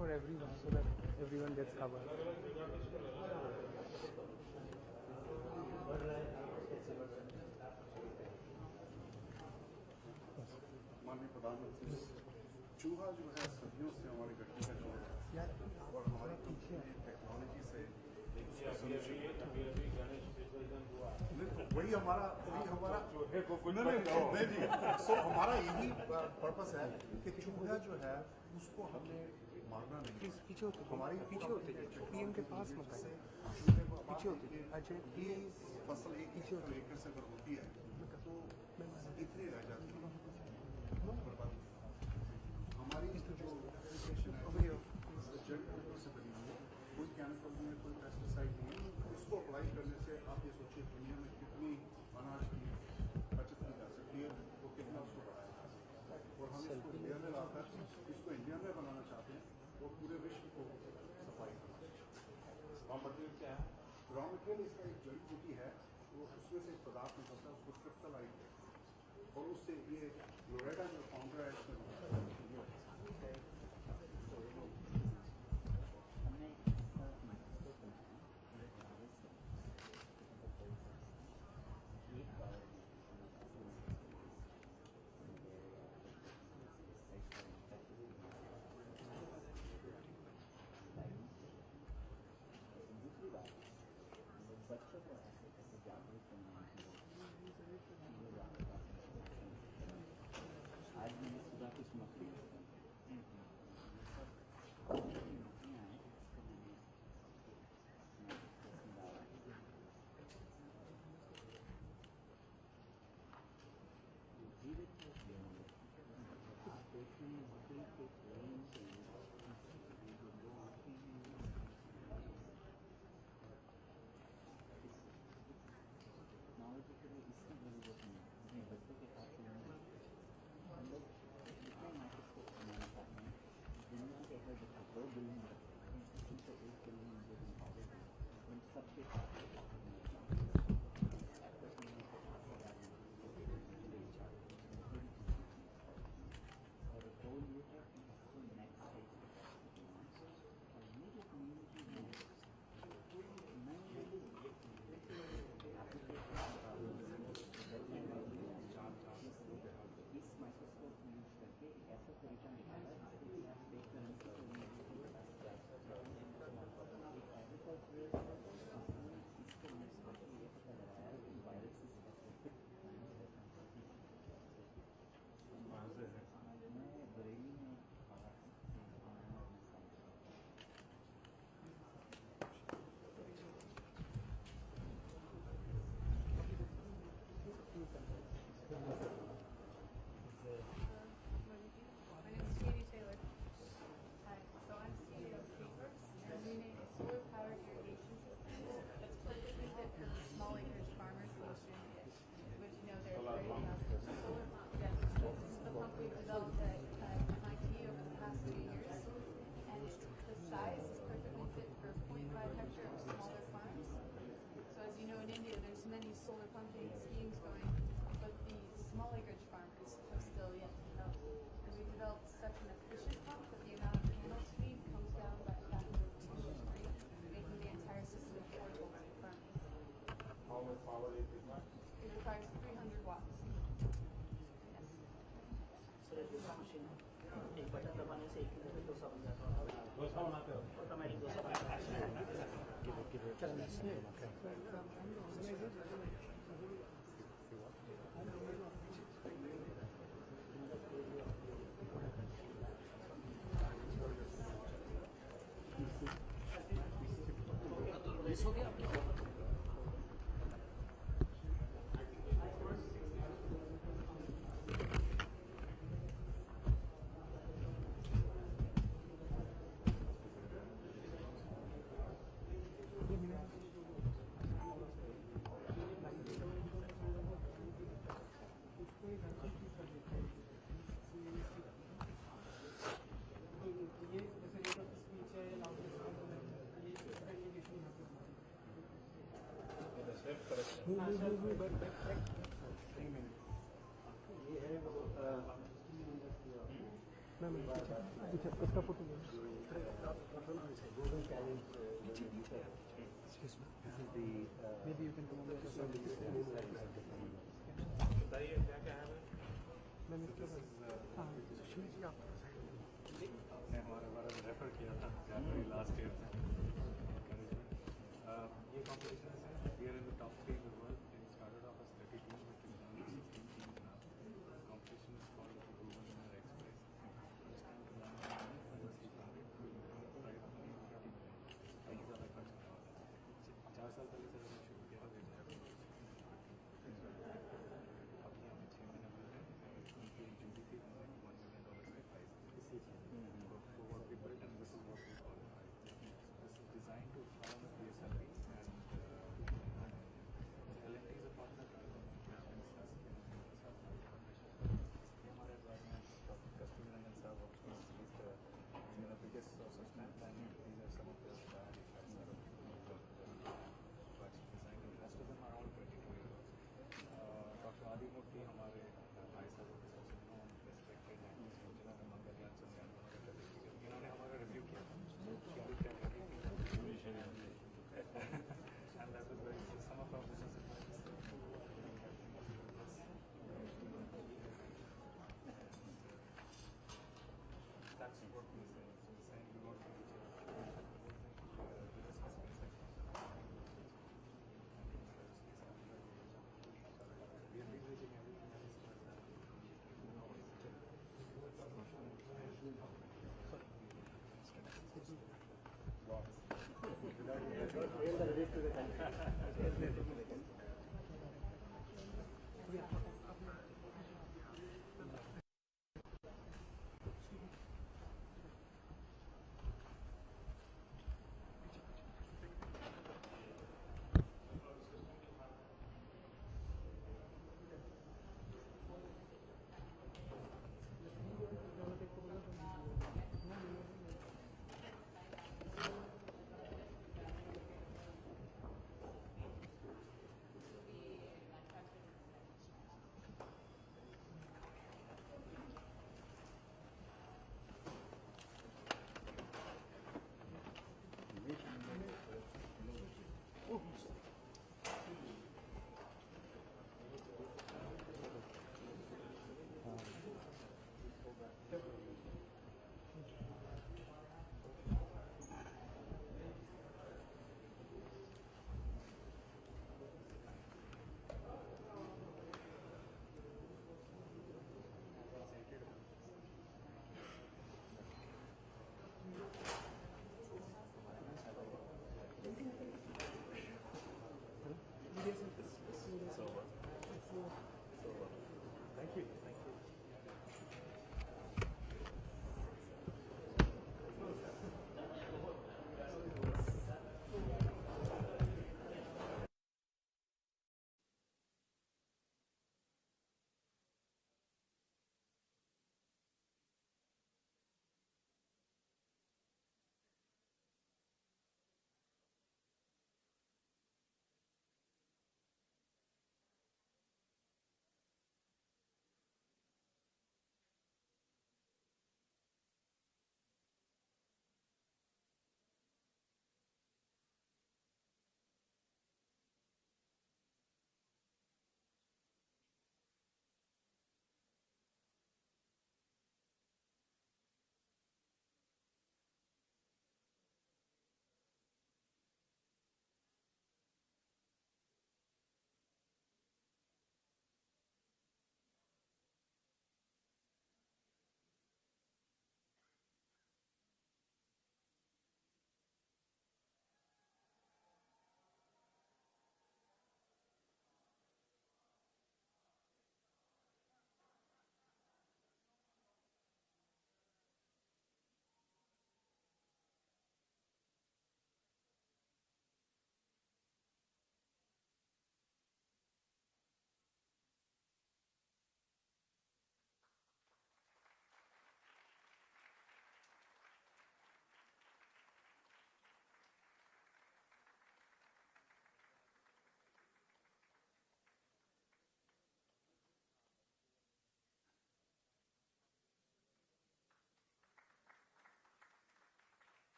for everyone so that everyone gets covered. माननीय प्रधानमंत्री, चूहा जो है सदियों से हमारे गड्ढे का चूहा है और हमारी टेक्नोलॉजी से वही हमारा सो हमारा यही पर्पस है कि चूहा जो है उसको हमने मारना नहीं। पीछे होते हमारी पीछे होते पीएम के पास मत आइए, पीछे होते अच्छा ये फसल एक एकड़ से अगर होती है तो इतनी रह जाती है। हमारी जो एप्लीकेशन है जड़ बूटों से बनी हुई है, कोई केमिकल नहीं है, कोई पेस्टिसाइड नहीं है। उसको अप्लाई करने से आप ये सोचिए दुनिया में कितनी अनाज की बचत की जा सकती है और कितना उसको बढ़ाया जा सकता है। और हम इसको इंडिया में लाकर इसको इंडिया में बनाना चाहते हैं और पूरे विश्व को सप्लाई करना चाहते हैं। रॉ मटेरियल क्या है? रॉ मटेरियल इसका एक जड़ी बूटी है, वो उसमें से एक पदार्थ निकलता है, उसको क्रिप्टोलाइट और उससे ये लोरेडा जो फाउंडर है इसमें बच्चों को ऐसे जागरूक करना आज मैंने सुबह कुछ मछली मछलियाँ हैं इसको मैंने डाला धीरे धीरे आप देखें मछली के प्रेम से टेक्नोलॉजी के लिए इसकी ज़रूरत नहीं है। अपने बच्चों के साथ हम लोग जितने माइक्रोस्कोप बनाना चाहते हैं दुनिया के अगर 2 बिलियन उनको 1 बिलियन जो उन सबके साथ और गोल ये है कि इसको नेक्स्ट स्टेज और ये जो कम्युनिटी है इस माइक्रोस्कोप यूज करके एक ऐसा तरीका निकाला जिससे आप देख कर इसको यूज करके ये पता लगाया कि वायरस मैं बरेली में many solar pumping schemes going, but the small acreage farmers have still yet to develop. And we developed such an efficient pump that the amount of panel speed comes down by a factor of 2 or 3, making the entire system affordable to farmers. How much power it requires? It requires 300 watts. Yes. Sir dosa machine है, एक button दबाने से 1 minute में डोसा बन जाता है। डोसा बनाते हो? ऑटोमेटिक डोसा बनता है। मिस हो गया मैं पीछे उसका फोटो ले maybe you can come over here. बताइए क्या क्या है मैं मिस्टर हाँ सुशील जी आप आपने हमारा रेफर किया था जनवरी लास्ट ईयर में ये कॉम्पिटिशन है we are in the top 3 in the world in started off as 30 teams but is now 16 teams now competition is called the Global Winner Express this time to learn overseas market price money कई ज़्यादा खर्च करना होता है 4 साल पहले से हमने शुरू किया था अभी हमें 6 महीने हुए हैं उनकी जूरी थी उन्होंने $1 million का प्राइस इसी चीज़ for what we built and this is what we qualify. This is designed to fly on a PSLV and L&T is a partner to हमारे द्वारा में कस्तूरी रंजन साहब of course he's the biggest source of strength and these are some of the priority tracks that are designed and the rest of them are all 22 years old. Dr. Adimurthy हमारे भाई साहब के सबसे known respected हैं जिन्होंने मंगलयान चंद्रयान इन्होंने हमारा review किया था and that was very some of our business advisors that's what we say so we're saying we want to reach out with this space we are leveraging everything that is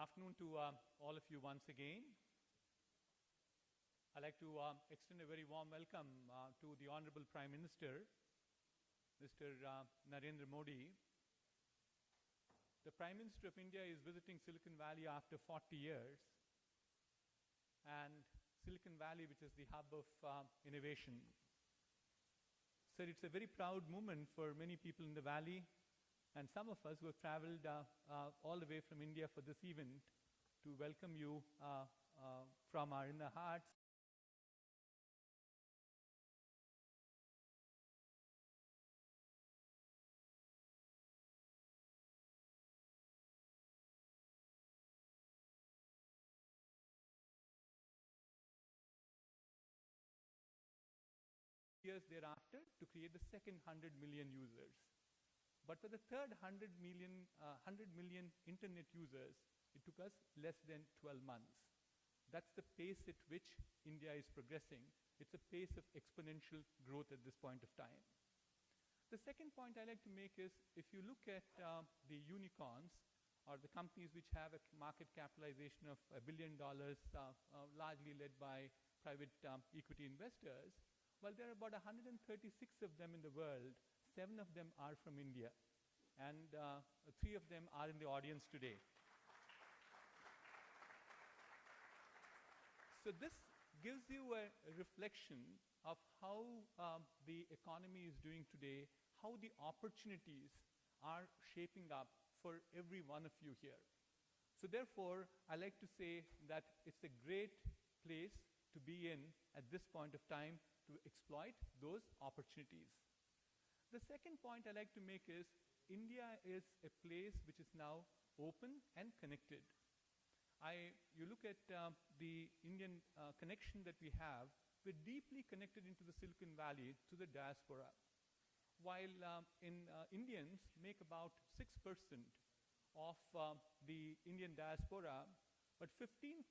afternoon to all of you once again. I'd like to extend a very warm welcome to the Honorable Prime Minister, Mr. Narendra Modi. The Prime Minister of India is visiting Silicon Valley after 40 years. And Silicon Valley, which is the hub of innovation. So it's a very proud moment for many people in the Valley, and some of us who have traveled all the way from India for this event to welcome you from our inner hearts. Years thereafter to create the second 100 million users. But for the third 100 million internet users, it took us less than 12 months. That's the pace at which India is progressing. It's a pace of exponential growth at this point of time. The second point I like to make is, if you look at the unicorns, or the companies which have a market capitalization of $1 billion, largely led by private equity investors, well, there are about 136 of them in the world. 7 of them are from India. And 3 of them are in the audience today. So this gives you a reflection of how the economy is doing today, how the opportunities are shaping up for every one of you here. So therefore, I like to say that it's a great place to be in at this point of time to exploit those opportunities. The second point I like to make is, India is a place which is now open and connected. You look at the Indian connection that we have, we're deeply connected into the Silicon Valley to the diaspora. While Indians make about 6% of the Indian diaspora, but 15%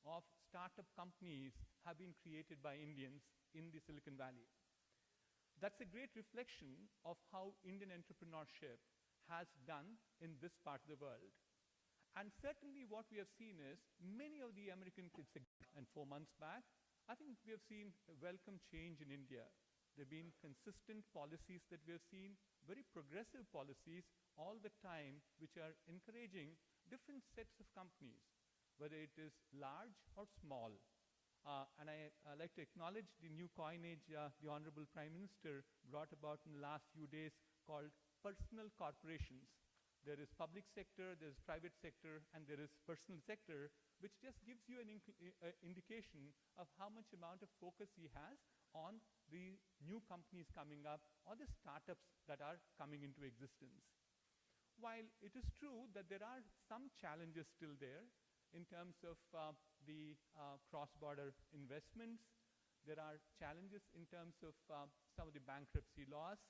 of startup companies have been created by Indians in the Silicon Valley. That's a great reflection of how Indian entrepreneurship has done in this part of the world. And certainly what we have seen is many of the American kids, and 4 months back, I think we have seen a welcome change in India. There have been consistent policies that we have seen, very progressive policies all the time, which are encouraging different sets of companies, whether it is large or small. And I like to acknowledge the new coinage the Honorable Prime Minister brought about in the last few days called personal corporations. There is public sector, there is private sector, and there is personal sector, which just gives you an indication of how much amount of focus he has on the new companies coming up or the startups that are coming into existence. While it is true that there are some challenges still there, in terms of the cross-border investments, there are challenges in terms of some of the bankruptcy laws,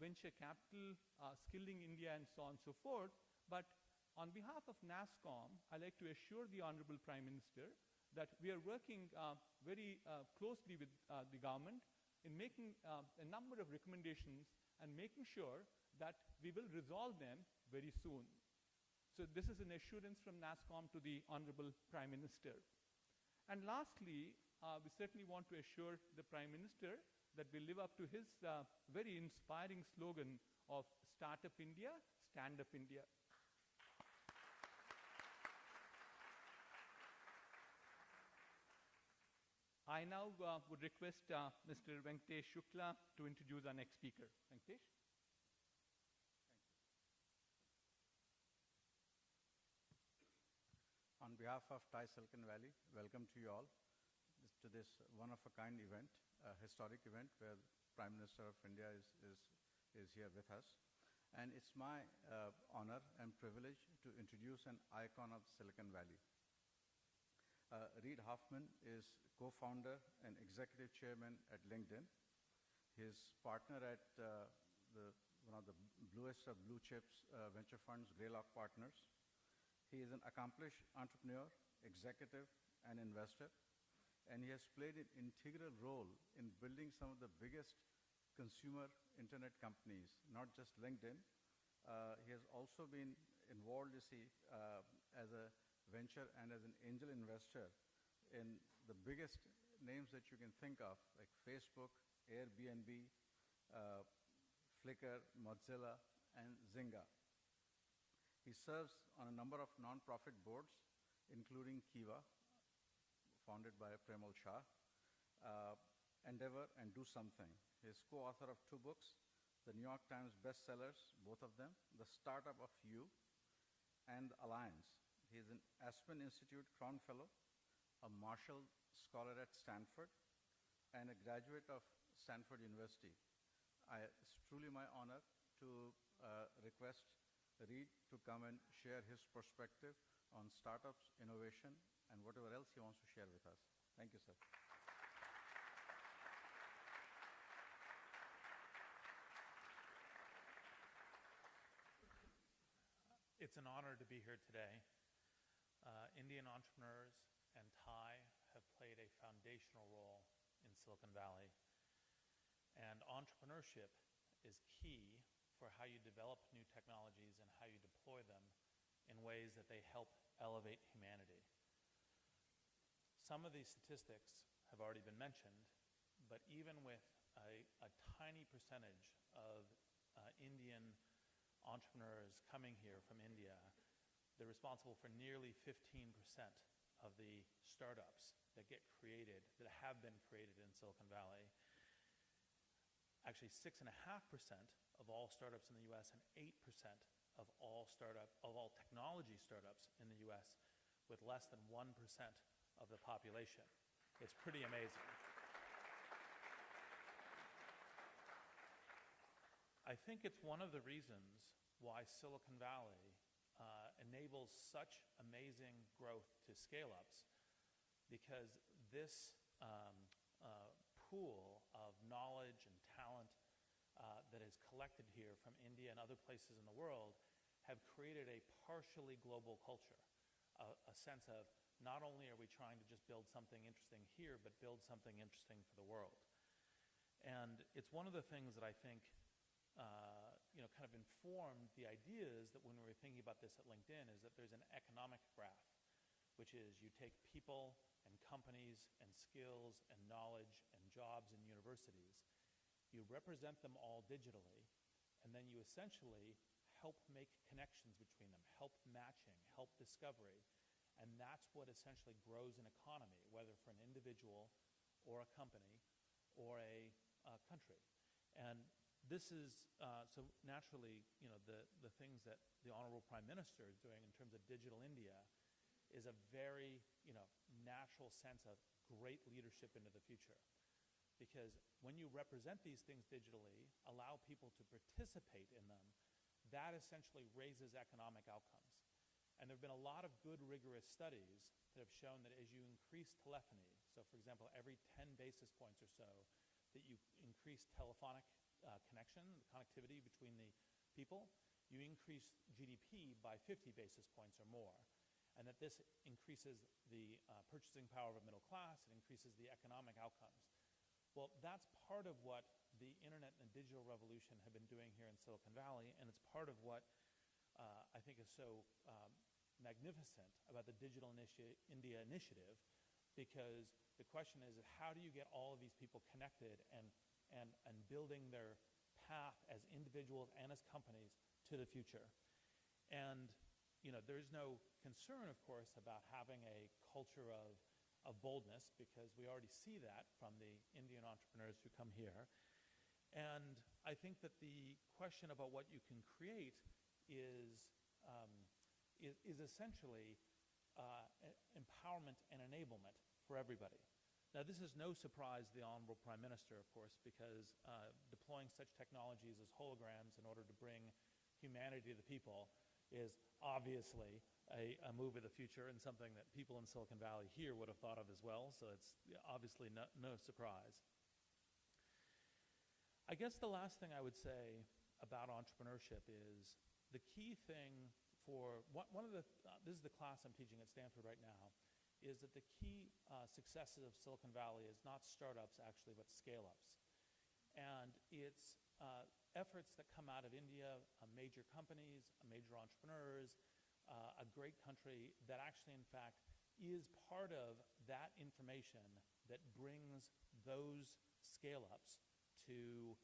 venture capital, skilling India, and so on and so forth. But on behalf of NASSCOM, I'd like to assure the Honorable Prime Minister that we are working very closely with the government in making a number of recommendations and making sure that we will resolve them very soon. So this is an assurance from NASSCOM to the Honorable Prime Minister. And lastly, we certainly want to assure the Prime Minister that we live up to his very inspiring slogan of Startup India, Stand Up India. I now would request Mr. Venkatesh Shukla to introduce our next speaker. Venkatesh. On behalf of TiE Silicon Valley, welcome to you all to this one-of-a-kind event, a historic event where the Prime Minister of India is here with us. And it's my honor and privilege to introduce an icon of Silicon Valley. Reid Hoffman is co-founder and executive chairman at LinkedIn. His partner at one of the bluest of blue chips venture funds, Greylock Partners. He is an accomplished entrepreneur, executive, and investor, and he has played an integral role in building some of the biggest consumer internet companies, not just LinkedIn. He has also been involved, you see, as a venture and as an angel investor in the biggest names that you can think of, like Facebook, Airbnb, Flickr, Mozilla, and Zynga. He serves on a number of non-profit boards, including Kiva, founded by Premal Shah, Endeavor, and Do Something. He is co-author of 2 books, the New York Times bestsellers, both of them, The Startup of You and Alliance. He is an Aspen Institute Crown Fellow, a Marshall Scholar at Stanford, and a graduate of Stanford University. It's truly my honor to request Reed to come and share his perspective on startups, innovation, and whatever else he wants to share with us. Thank you, sir. It's an honor to be here today. Indian entrepreneurs and Thai have played a foundational role in Silicon Valley. And entrepreneurship is key for how you develop new technologies and how you deploy them in ways that they help elevate humanity. Some of these statistics have already been mentioned, but even with a tiny percentage of Indian entrepreneurs coming here from India, they're responsible for nearly 15% of the startups that get created, that have been created in Silicon Valley. Actually, 6.5% of all startups in the US and 8% of all technology startups in the US, with less than 1% of the population. It's pretty amazing. I think it's one of the reasons why Silicon Valley enables such amazing growth to scale-ups, because this pool of knowledge and talent that is collected here from India and other places in the world have created a partially global culture, a sense of not only are we trying to just build something interesting here, but build something interesting for the world. And it's one of the things that I think kind of informed the ideas that when we were thinking about this at LinkedIn is that there's an economic graph, which is you take people and companies and skills and knowledge and jobs and universities, you represent them all digitally, and then you essentially help make connections between them, help matching, help discovery, and that's what essentially grows an economy, whether for an individual or a company or a country. And this is, so naturally, the things that the Honorable Prime Minister is doing in terms of Digital India is a very, natural sense of great leadership into the future. Because when you represent these things digitally, allow people to participate in them, that essentially raises economic outcomes. And there have been a lot of good, rigorous studies that have shown that as you increase telephony, so for example, every 10 basis points or so, that you increase telephonic connection, the connectivity between the people, you increase GDP by 50 basis points or more. And that this increases the purchasing power of a middle class, it increases the economic outcomes. Well, that's part of what the internet and the digital revolution have been doing here in Silicon Valley, and it's part of what I think is so magnificent about the Digital India initiative, because the question is how do you get all of these people connected and building their path as individuals and as companies to the future. And there's no concern, of course, about having a culture of boldness, because we already see that from the Indian entrepreneurs who come here. And I think that the question about what you can create is essentially empowerment and enablement for everybody. Now, this is no surprise to the Honorable Prime Minister, of course, because deploying such technologies as holograms in order to bring humanity to the people is obviously a move of the future and something that people in Silicon Valley here would have thought of as well, so it's obviously no surprise. I guess the last thing I would say about entrepreneurship is the key thing for, this is the class I'm teaching at Stanford right now, is that the key successes of Silicon Valley is not startups actually, but scale-ups. And it's efforts that come out of India, major companies, major entrepreneurs, a great country that actually, in fact, is part of that information that brings those scale-ups to,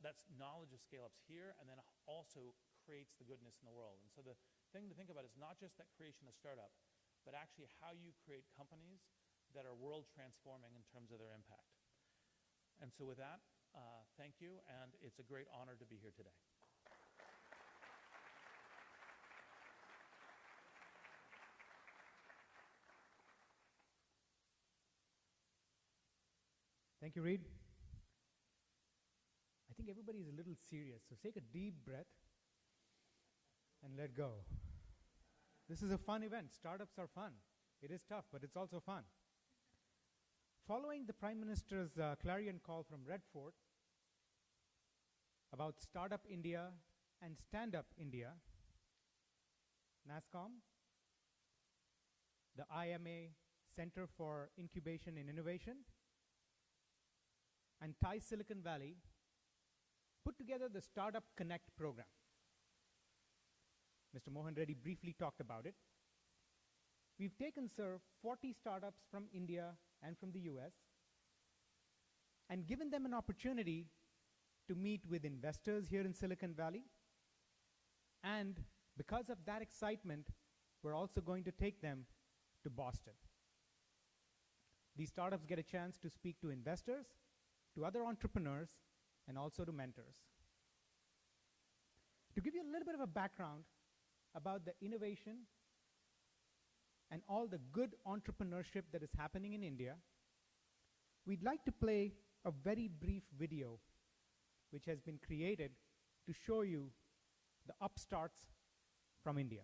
that's knowledge of scale-ups here, and then also creates the goodness in the world. And so the thing to think about is not just that creation of startup, but actually how you create companies that are world transforming in terms of their impact. And so with that, thank you, and it's a great honor to be here today. Thank you, Reed. I think everybody is a little serious, so take a deep breath and let go. This is a fun event. Startups are fun. It is tough, but it's also fun. Following the Prime Minister's clarion call from Red Fort about Startup India and Stand Up India, NASSCOM, the IMA Center for Incubation and Innovation, and Thai Silicon Valley put together the Startup Connect program. Mr. Mohan Reddy briefly talked about it. We've taken, sir, 40 startups from India and from the US and given them an opportunity to meet with investors here in Silicon Valley. And because of that excitement, we're also going to take them to Boston. These startups get a chance to speak to investors, to other entrepreneurs, and also to mentors. To give you a little bit of a background about the innovation and all the good entrepreneurship that is happening in India, we'd like to play a very brief video which has been created to show you the upstarts from India.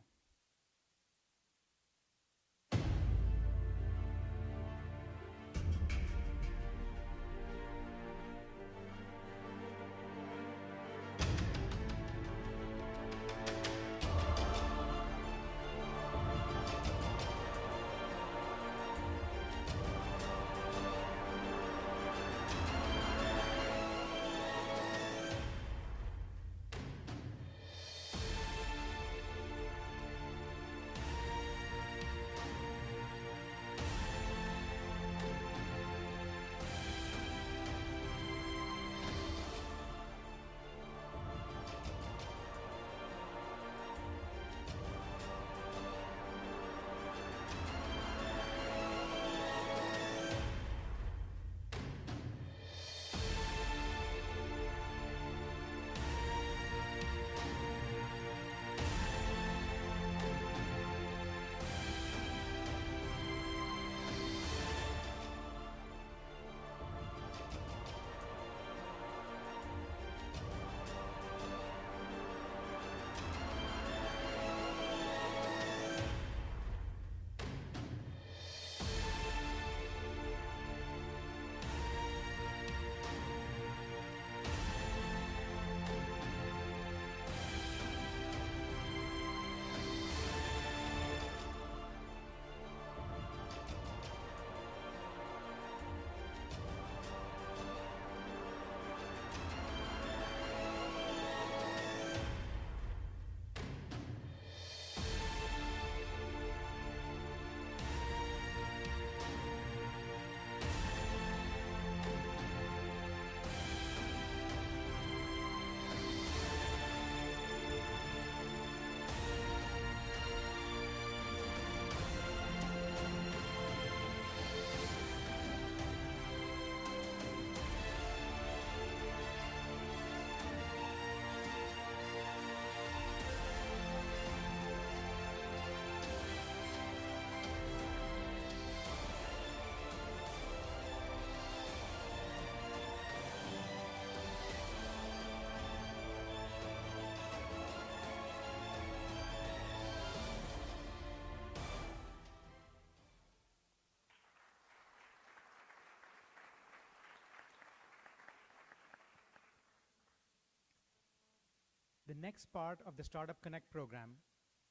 The next part of the Startup Connect program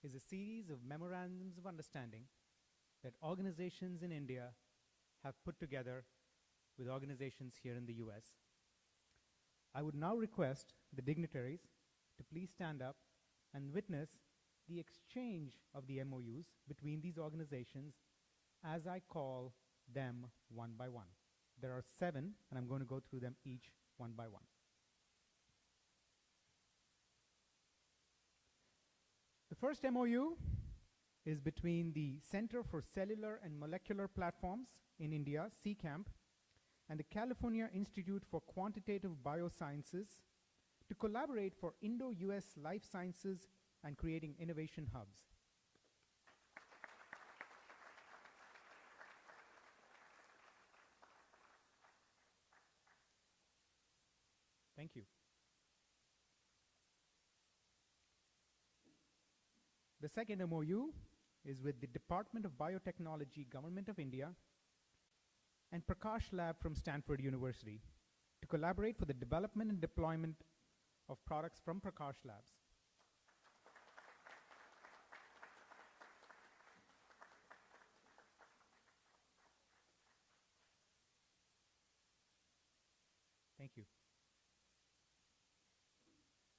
is a series of memorandums of understanding that organizations in India have put together with organizations here in the US. I would now request the dignitaries to please stand up and witness the exchange of the MOUs between these organizations as I call them one by one. There are 7, and I'm going to go through them each one by one. The first MOU is between the Center for Cellular and Molecular Platforms in India, CCAMP, and the California Institute for Quantitative Biosciences to collaborate for Indo-US life sciences and creating innovation hubs. Thank you. The second MOU is with the Department of Biotechnology, Government of India, and Prakash Lab from Stanford University to collaborate for the development and deployment of products from Prakash Labs. Thank you.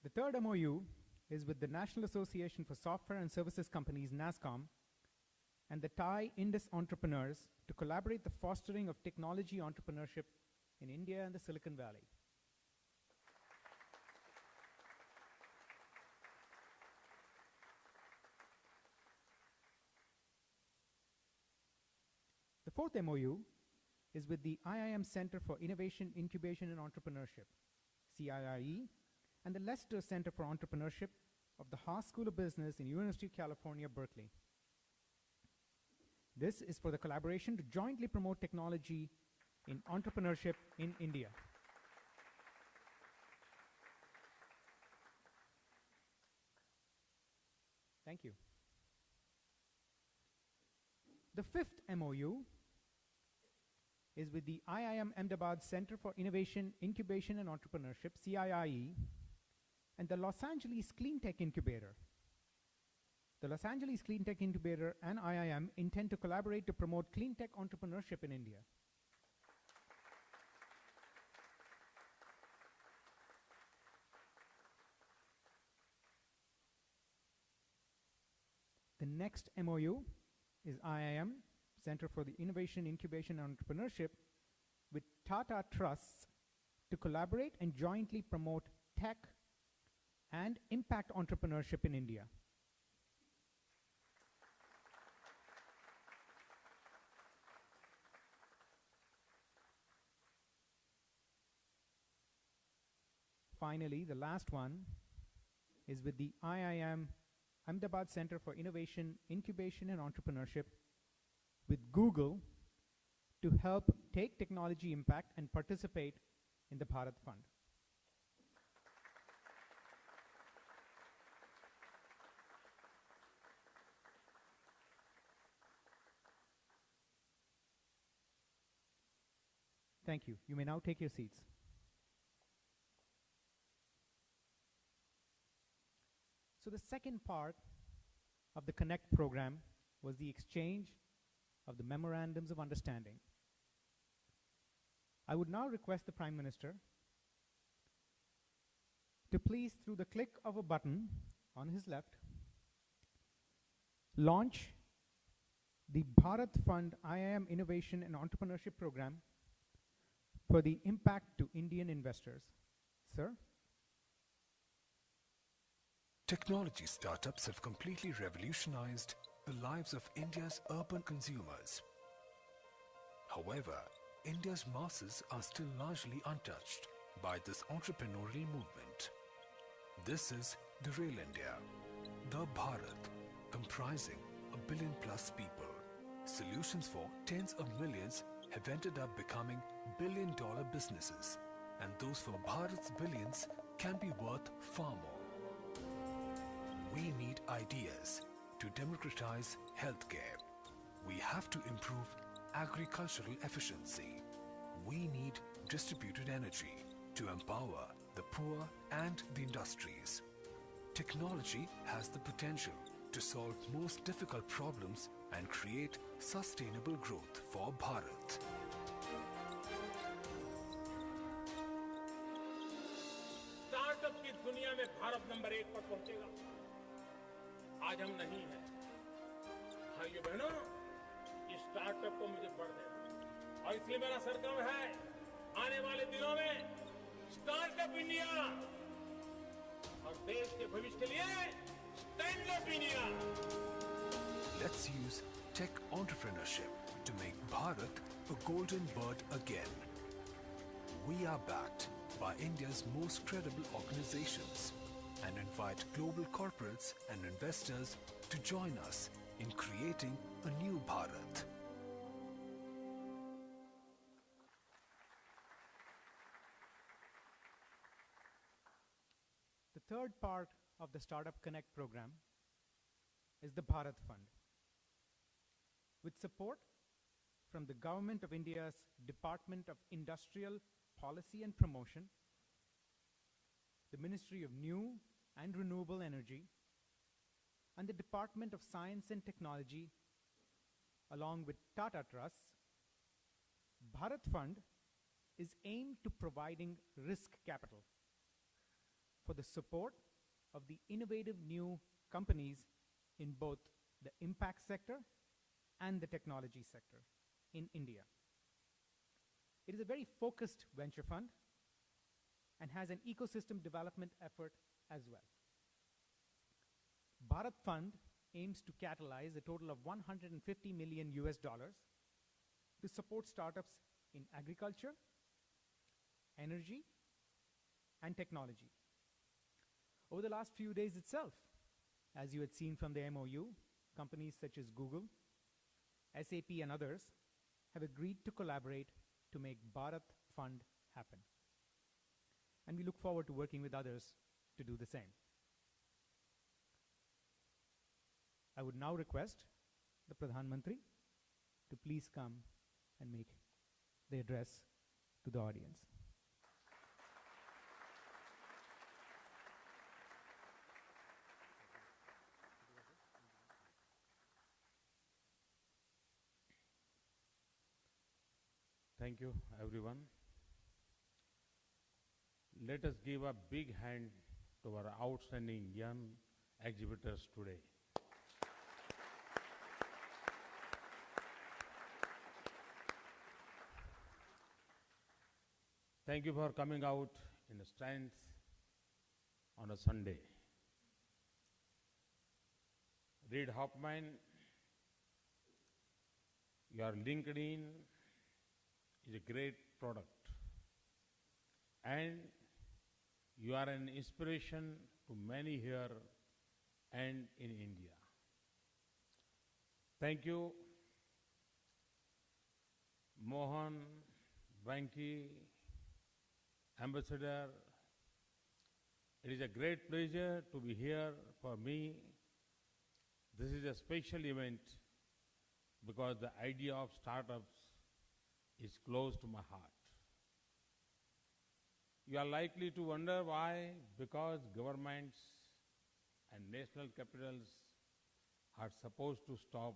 The third MOU is with the National Association for Software and Services Companies, NASSCOM, and the Thai Indus entrepreneurs to collaborate the fostering of technology entrepreneurship in India and the Silicon Valley. The fourth MOU is with the IIM Center for Innovation, Incubation and Entrepreneurship, CIIE, and the Lester Center for Entrepreneurship of the Haas School of Business in University of California, Berkeley. This is for the collaboration to jointly promote technology in entrepreneurship in India. Thank you. The fifth MOU is with the IIM Ahmedabad Center for Innovation, Incubation and Entrepreneurship, CIIE, and the Los Angeles Clean Tech Incubator. The Los Angeles Clean Tech Incubator and IIM intend to collaborate to promote clean tech entrepreneurship in India. The next MOU is IIM, Center for the Innovation, Incubation and Entrepreneurship, with Tata Trusts to collaborate and jointly promote tech and impact entrepreneurship in India. Finally, the last one is with the IIM Ahmedabad Center for Innovation, Incubation and Entrepreneurship with Google to help take technology impact and participate in the Bharat Fund. Thank you. You may now take your seats. So the second part of the Connect program was the exchange of the memorandums of understanding. I would now request the Prime Minister to please, through the click of a button on his left, launch the Bharat Fund IIM Innovation and Entrepreneurship Program for the impact to Indian investors. Sir? Technology startups have completely revolutionized the lives of India's urban consumers. However, India's masses are still largely untouched by this entrepreneurial movement. This is the real India, the Bharat, comprising 1 billion plus people. Solutions for tens of millions have ended up becoming billion-dollar businesses, and those for Bharat's billions can be worth far more. We need ideas to democratize healthcare. We have to improve agricultural efficiency. We need distributed energy to empower the poor and the industries. Technology has the potential to solve most difficult problems and create sustainable growth for Bharat. Startup की दुनिया में Bharat number 1 पर पहुंचेगा। आज हम नहीं हैं। भाइयों बहनों, इस स्टार्टअप को मुझे बढ़ने दो और इसलिए मेरा सरगम है आने वाले दिनों में स्टार्टअप इंडिया और देश के भविष्य के लिए stand up India. Let's use tech entrepreneurship to make Bharat a golden bird again. We are backed by India's most credible organizations and invite global corporates and investors to join us in creating a new Bharat. The third part of the Startup Connect program is the Bharat Fund. With support from the Government of India's Department of Industrial Policy and Promotion, the Ministry of New and Renewable Energy, and the Department of Science and Technology, along with Tata Trust, Bharat Fund is aimed to providing risk capital for the support of the innovative new companies in both the impact sector and the technology sector in India. It is a very focused venture fund and has an ecosystem development effort as well. Bharat Fund aims to catalyze a total of $150 million to support startups in agriculture, energy, and technology. Over the last few days itself, as you had seen from the MOU, companies such as Google, SAP, and others have agreed to collaborate to make Bharat Fund happen. And we look forward to working with others to do the same. I would now request the Pradhan Mantri to please come and make the address to the audience. Thank you, everyone. Let us give a big hand to our outstanding young exhibitors today. Thank you for coming out in strength on a Sunday. Reid Hoffman, your LinkedIn is a great product, and you are an inspiration to many here and in India. Thank you, Mohan, Banki, Ambassador. It is a great pleasure to be here for me. This is a special event because the idea of startups is close to my heart. You are likely to wonder why, because governments and national capitals are supposed to stop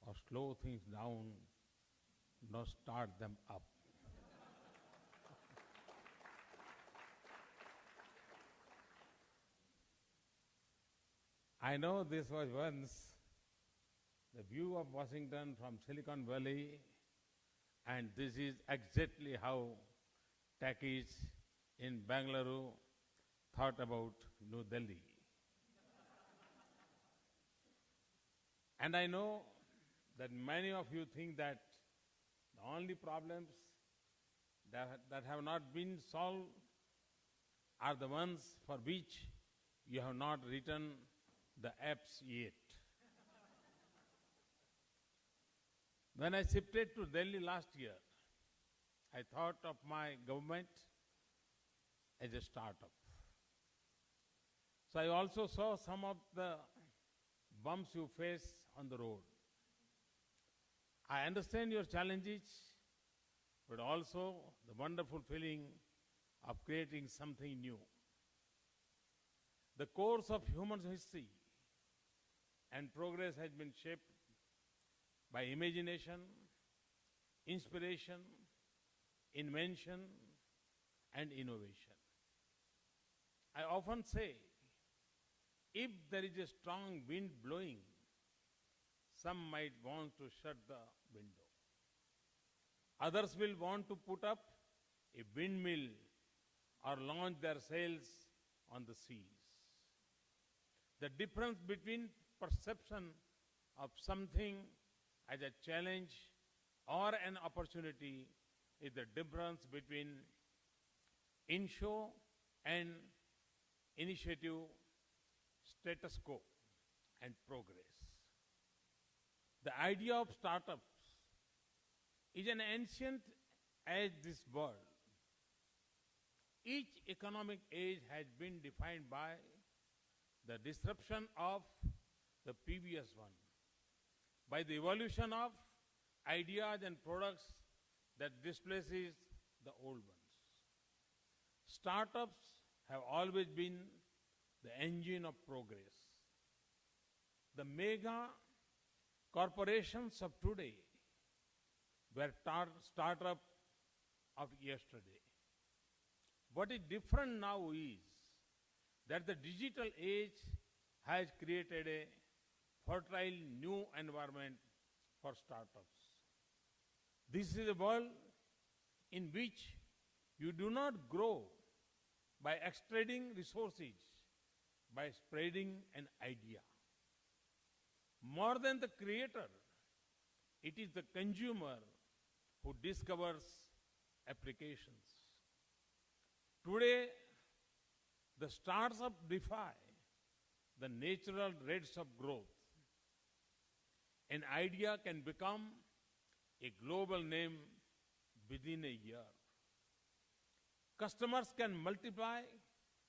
or slow things down, not start them up. I know this was once the view of Washington from Silicon Valley, and this is exactly how techies in Bangalore thought about New Delhi. And I know that many of you think that the only problems that have not been solved are the ones for which you have not written the apps yet. When I shifted to Delhi last year, I thought of my government as a startup. So I also saw some of the bumps you face on the road. I understand your challenges, but also the wonderful feeling of creating something new. The course of human history and progress has been shaped by imagination, inspiration, invention, and innovation. I often say if there is a strong wind blowing, some might want to shut the window. Others will want to put up a windmill or launch their sails on the seas. The difference between perception of something as a challenge or an opportunity is the difference between in-show and initiative, status quo, and progress. The idea of startups is an ancient as this world. Each economic age has been defined by the disruption of the previous one, by the evolution of ideas and products that displaces the old ones. Startups have always been the engine of progress. The mega corporations of today were startups of yesterday. What is different now is that the digital age has created a fertile new environment for startups. This is a world in which you do not grow by extracting resources, by spreading an idea. More than the creator, it is the consumer who discovers applications. Today, the startups defy the natural rates of growth. An idea can become a global name within a year. Customers can multiply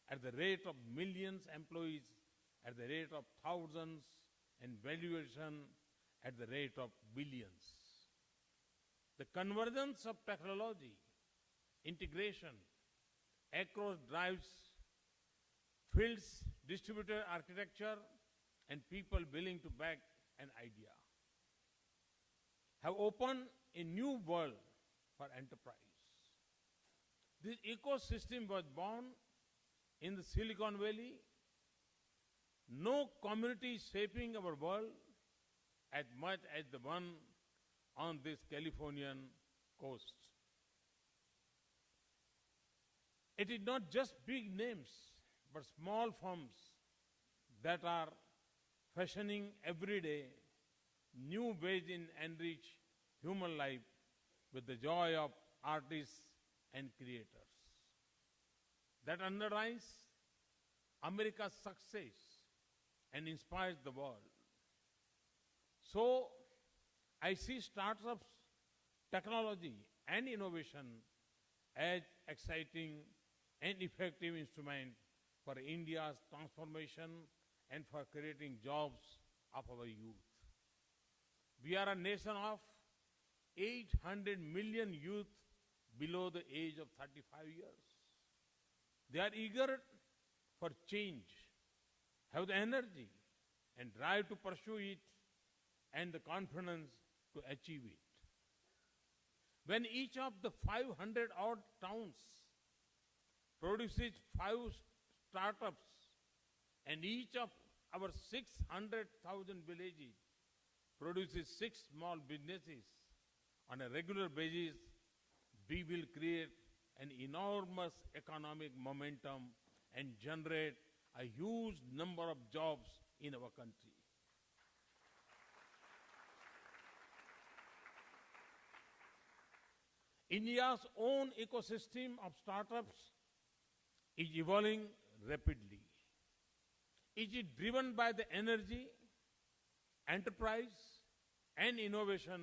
at the rate of millions, employees at the rate of thousands, and valuation at the rate of billions. The convergence of technology, integration across drives, fields, distributed architecture, and people willing to back an idea have opened a new world for enterprise. This ecosystem was born in the Silicon Valley. No community is shaping our world as much as the one on this Californian coast. It is not just big names, but small firms that are fashioning every day new ways in enrich human life with the joy of artists and creators. That underlines America's success and inspires the world. So, I see startups, technology, and innovation as exciting and effective instrument for India's transformation and for creating jobs of our youth. We are a nation of 800 million youth below the age of 35 years. They are eager for change, have the energy and drive to pursue it, and the confidence to achieve it. When each of the 500 odd towns produces 5 startups and each of our 600,000 villages produces 6 small businesses on a regular basis, we will create an enormous economic momentum and generate a huge number of jobs in our country. India's own ecosystem of startups is evolving rapidly. It is driven by the energy, enterprise, and innovation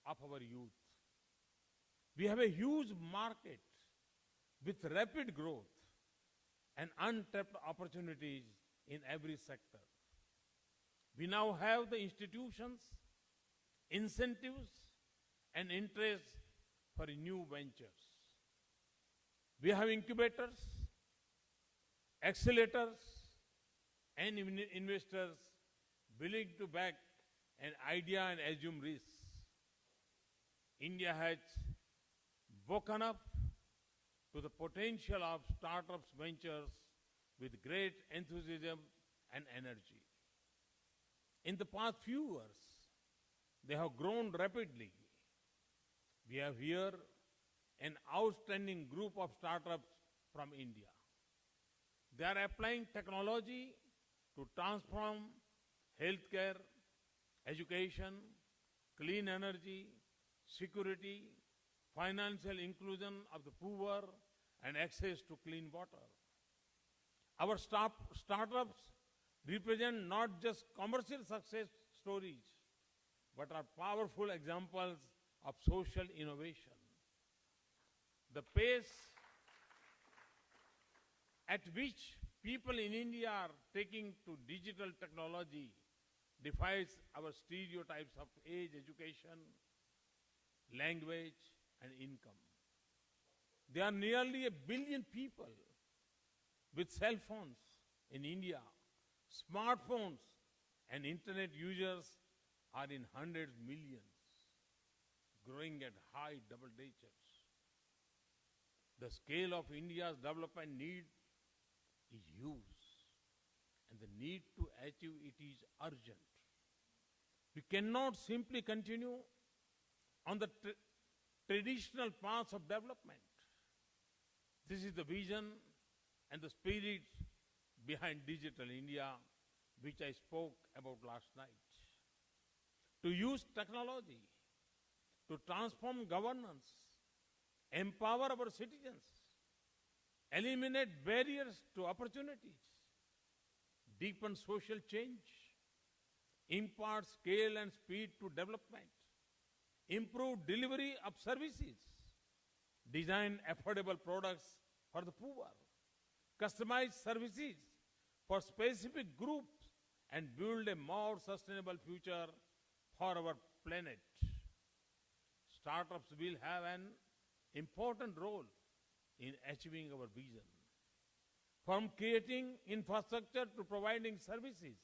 of our youth. We have a huge market with rapid growth and untapped opportunities in every sector. We now have the institutions, incentives, and interest for new ventures. We have incubators, accelerators, and investors willing to back an idea and assume risks. India has woken up to the potential of startups ventures with great enthusiasm and energy. In the past few years, they have grown rapidly. We have here an outstanding group of startups from India. They are applying technology to transform healthcare, education, clean energy, security, financial inclusion of the poor, and access to clean water. Our startups represent not just commercial success stories, but are powerful examples of social innovation. The pace at which people in India are taking to digital technology defies our stereotypes of age, education, language, and income. There are nearly 1 billion people with cell phones in India. Smartphones and internet users are in hundreds of millions, growing at high double digits. The scale of India's development need is huge, and the need to achieve it is urgent. We cannot simply continue on the traditional paths of development. This is the vision and the spirit behind Digital India, which I spoke about last night. To use technology to transform governance, empower our citizens, eliminate barriers to opportunities, deepen social change, impart scale and speed to development, improve delivery of services, design affordable products for the poor, customize services for specific groups, and build a more sustainable future for our planet. Startups will have an important role in achieving our vision. From creating infrastructure to providing services,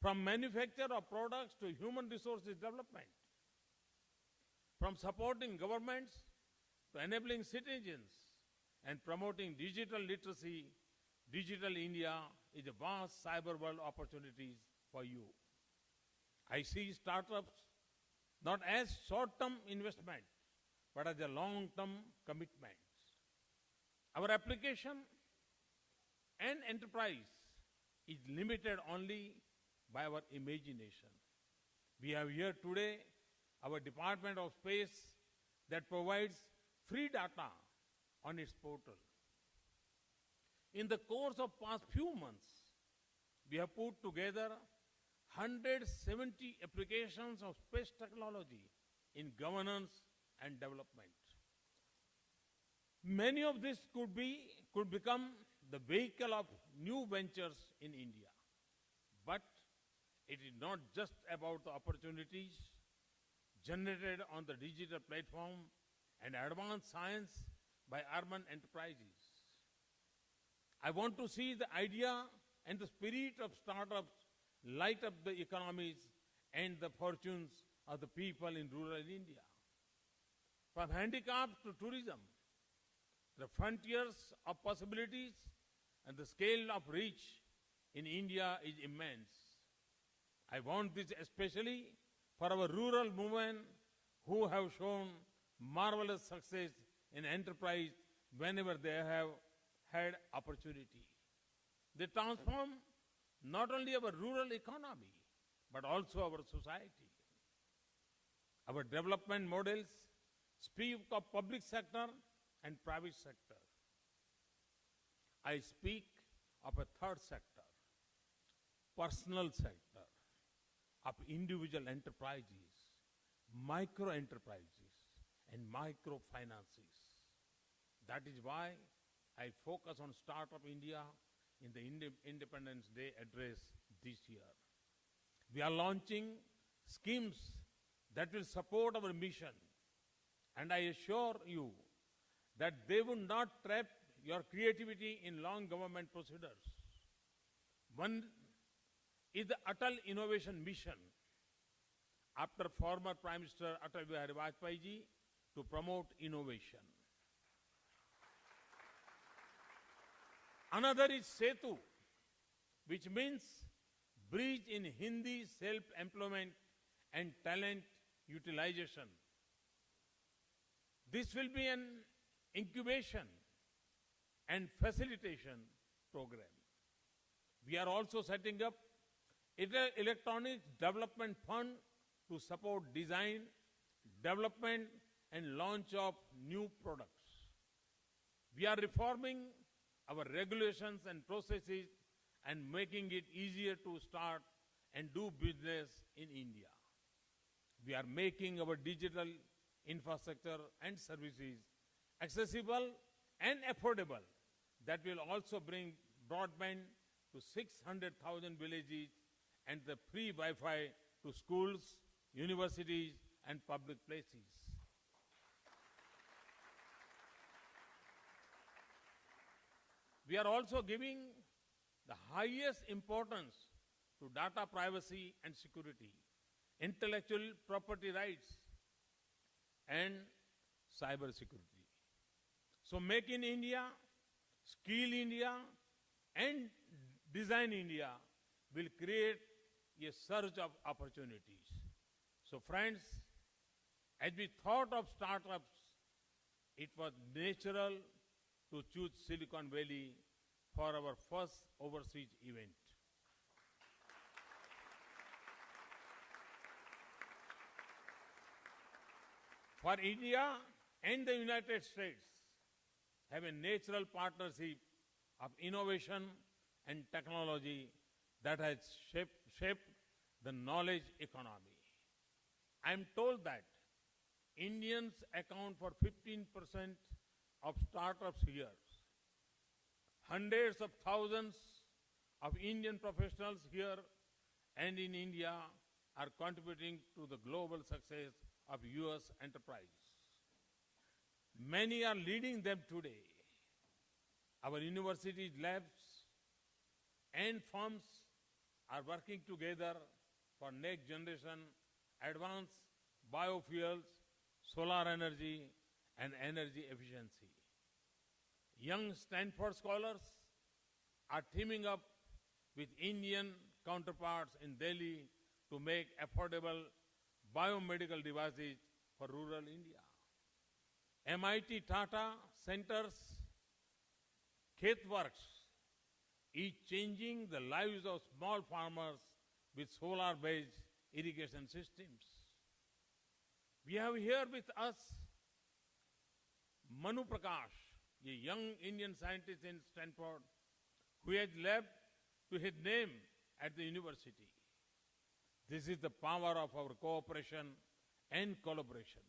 from manufacture of products to human resources development, from supporting governments to enabling citizens and promoting digital literacy, Digital India is a vast cyber world opportunities for you. I see startups not as short-term investment, but as a long-term commitment. Our application and enterprise is limited only by our imagination. We have here today our Department of Space that provides free data on its portal. In the course of past few months, we have put together 170 applications of space technology in governance and development. Many of these could become the vehicle of new ventures in India. But it is not just about the opportunities generated on the digital platform and advanced science by urban enterprises. I want to see the idea and the spirit of startups light up the economies and the fortunes of the people in rural India. From handicrafts to tourism, the frontiers of possibilities and the scale of reach in India is immense. I want this especially for our rural women who have shown marvelous success in enterprise whenever they have had opportunity. They transform not only our rural economy, but also our society. Our development models speak of public sector and private sector. I speak of a third sector, personal sector, of individual enterprises, micro enterprises, and microfinances. That is why I focus on Startup India in the Independence Day address this year. We are launching schemes that will support our mission, and I assure you that they will not trap your creativity in long government procedures. One is the Atal Innovation Mission, after former Prime Minister Atal Bihari Vajpayee ji, to promote innovation. Another is SETU, which means bridge in Hindi self-employment and talent utilization. This will be an incubation and facilitation program. We are also setting up electronics development fund to support design, development and launch of new products. We are reforming our regulations and processes and making it easier to start and do business in India. We are making our digital infrastructure and services accessible and affordable. That will also bring broadband to 600,000 villages and the free Wi-Fi to schools, universities and public places. We are also giving the highest importance to data privacy and security, intellectual property rights, and cyber security. So Make in India, Skill India, and Design India will create a surge of opportunities. So friends, as we thought of startups, it was natural to choose Silicon Valley for our first overseas event. For India and the United States have a natural partnership of innovation and technology that has shaped the knowledge economy. I am told that Indians account for 15% of startups here. Hundreds of thousands of Indian professionals here and in India are contributing to the global success of US enterprise. Many are leading them today. Our universities, labs, and firms are working together for next generation advanced biofuels, solar energy, and energy efficiency. Young Stanford scholars are teaming up with Indian counterparts in Delhi to make affordable biomedical devices for rural India. MIT Tata Center's KhetWorks is changing the lives of small farmers with solar-based irrigation systems. We have here with us Manu Prakash, a young Indian scientist in Stanford, who has left to his name at the university. This is the power of our cooperation and collaboration.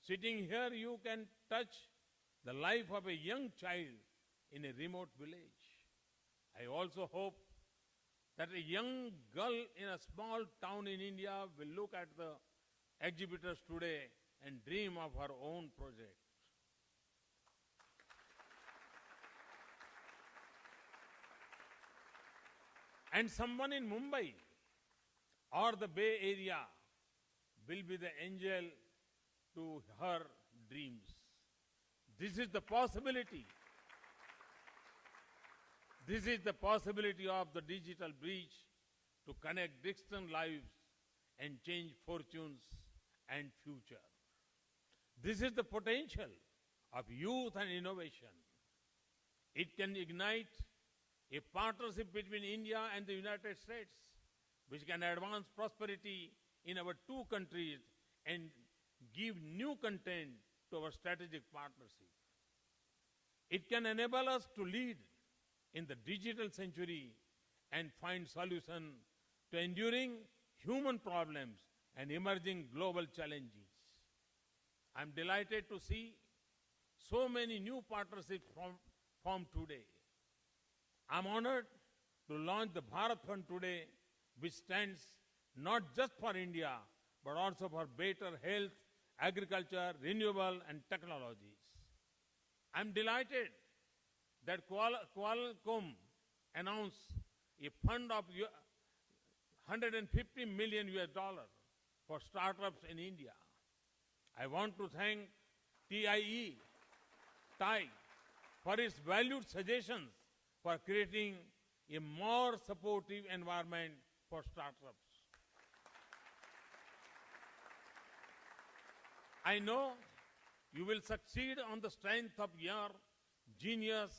Sitting here, you can touch the life of a young child in a remote village. I also hope that a young girl in a small town in India will look at the exhibitors today and dream of her own project. And someone in Mumbai or the Bay Area will be the angel to her dreams. This is the possibility. This is the possibility of the digital bridge to connect distant lives and change fortunes and future. This is the potential of youth and innovation. It can ignite a partnership between India and the United States, which can advance prosperity in our two countries and give new content to our strategic partnership. It can enable us to lead in the digital century and find solutions to enduring human problems and emerging global challenges. I'm delighted to see so many new partnerships formed today. I'm honored to launch the Bharat Fund today, which stands not just for India, but also for better health, agriculture, renewable and technologies. I'm delighted that Qualcomm announced a fund of $150 million for startups in India. I want to thank TIE for its valued suggestions for creating a more supportive environment for startups. I know you will succeed on the strength of your genius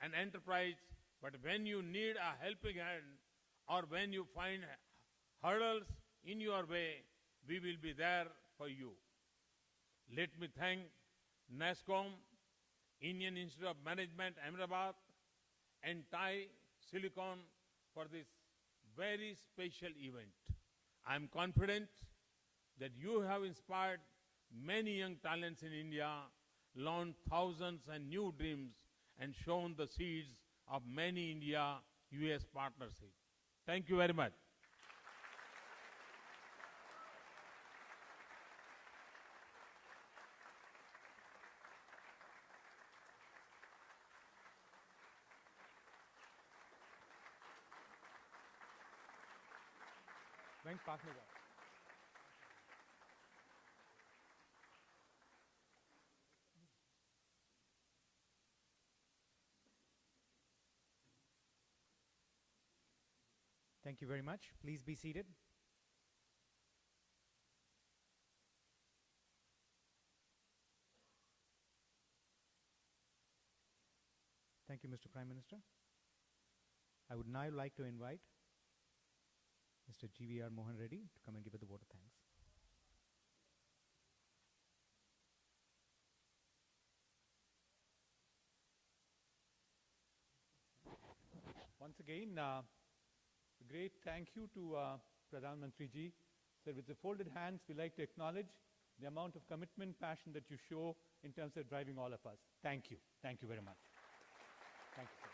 and enterprise, but when you need a helping hand or when you find hurdles in your way, we will be there for you. Let me thank NASSCOM, Indian Institute of Management, Ahmedabad, and Thai Silicon for this very special event. I am confident that you have inspired many young talents in India, launched thousands and new dreams, and shown the seeds of many India-US partnerships. Thank you very much. Thanks, partner. Thank you very much. Please be seated. Thank you, Mr. Prime Minister. I would now like to invite Mr. GVR Mohan Reddy to come and give us the vote of thanks. Once again, a great thank you to Pradhan Mantri ji. Sir, with the folded hands, we like to acknowledge the amount of commitment, passion that you show in terms of driving all of us. Thank you. Thank you very much. Thank you, sir.